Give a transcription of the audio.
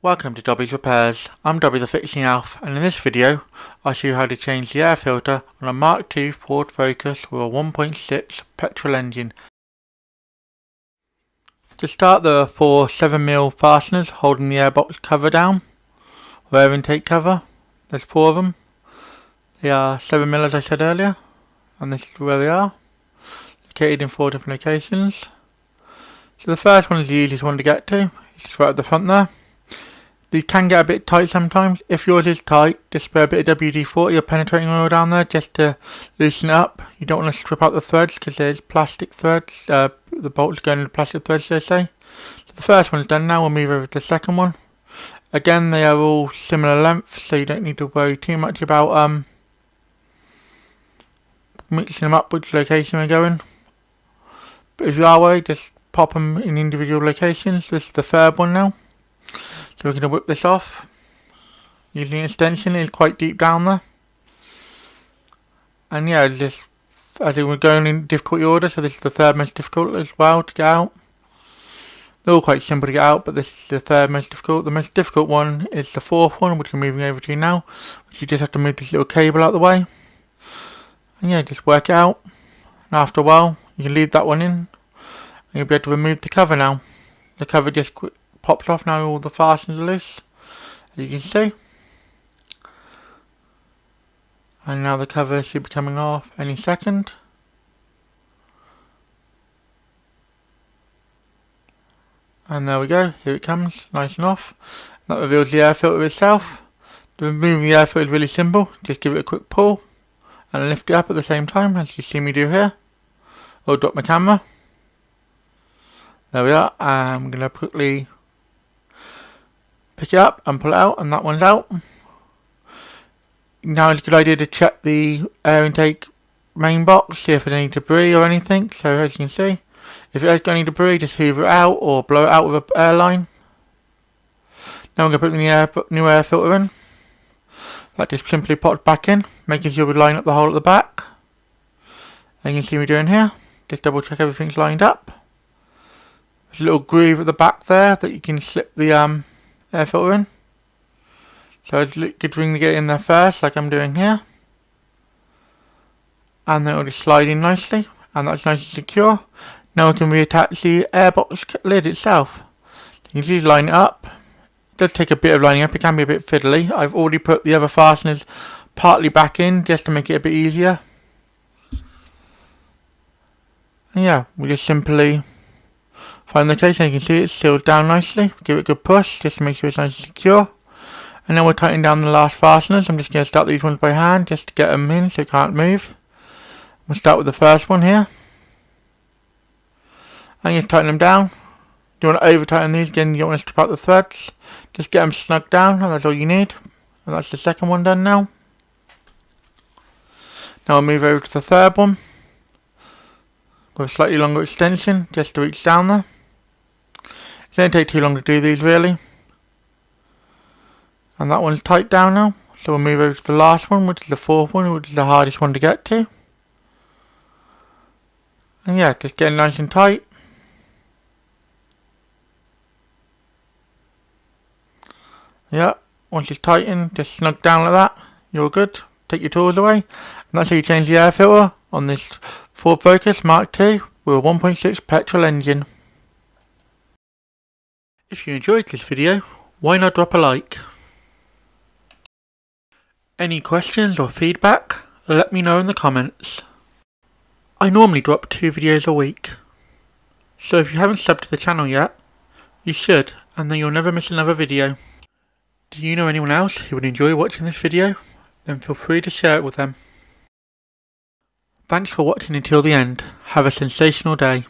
Welcome to Dobby's Repairs. I'm Dobby the Fixing Elf, and in this video I'll show you how to change the air filter on a Mk2 Ford Focus with a 1.6 petrol engine. To start, there are 4 7mm fasteners holding the airbox cover down, or air intake cover. There's 4 of them. They are 7mm as I said earlier, and this is where they are, located in 4 different locations. So the first one is the easiest one to get to. It's just right at the front there. These can get a bit tight sometimes. If yours is tight, just spray a bit of WD-40 or penetrating oil down there just to loosen it up. You don't want to strip out the threads because there's plastic threads. The bolts going into plastic threads, they say. So the first one's done now. We'll move over to the second one. Again, they are all similar length, so you don't need to worry too much about mixing them up which location we're going. But if you are worried, just pop them in individual locations. This is the third one now. So we're going to whip this off. Using an extension, it's quite deep down there. And yeah, it's just as we're going in difficulty order, so this is the third most difficult as well to get out. They're all quite simple to get out, but this is the third most difficult. The most difficult one is the fourth one, which we're moving over to now. Which you just have to move this little cable out of the way. And yeah, just work it out. And after a while, you can leave that one in. And you'll be able to remove the cover now. The cover just pops off now, all the fasteners are loose, as you can see. And now the cover should be coming off any second. And there we go, here it comes, nice and off. That reveals the air filter itself. Removing the air filter is really simple, just give it a quick pull and lift it up at the same time, as you see me do here. Or drop my camera. There we are, I'm going to quickly pick it up and pull it out, and that one's out. Now it's a good idea to check the air intake main box, see if there's any debris or anything. So as you can see, if it has got any debris, just hoover it out or blow it out with an air line. Now I'm going to put the new air filter in. That just simply pops back in, making sure we line up the hole at the back. And you can see me doing here. Just double check everything's lined up. There's a little groove at the back there that you can slip the air filter in. So it's a good thing to get it in there first, like I'm doing here. And then it'll just slide in nicely, and that's nice and secure. Now we can reattach the airbox lid itself. You can just line it up. It does take a bit of lining up, it can be a bit fiddly. I've already put the other fasteners partly back in just to make it a bit easier. And yeah, we just simply find the location. You can see it seals down nicely. Give it a good push just to make sure it's nice and secure. And then we'll tighten down the last fasteners. I'm just going to start these ones by hand just to get them in so it can't move. We'll start with the first one here. And you just tighten them down. You want to over tighten these again, you don't want to strip out the threads. Just get them snug down, and that's all you need. And that's the second one done now. Now we'll move over to the third one with a slightly longer extension just to reach down there. It doesn't take too long to do these really. And that one's tight down now. So we'll move over to the last one, which is the fourth one, which is the hardest one to get to. And yeah, just getting nice and tight. Yeah, once it's tightened, just snug down like that. You're good. Take your tools away. And that's how you change the air filter on this Ford Focus Mk2 with a 1.6 petrol engine. If you enjoyed this video, why not drop a like? Any questions or feedback, let me know in the comments. I normally drop 2 videos a week, so if you haven't subbed to the channel yet, you should, and then you'll never miss another video. Do you know anyone else who would enjoy watching this video? Then feel free to share it with them. Thanks for watching until the end. Have a sensational day.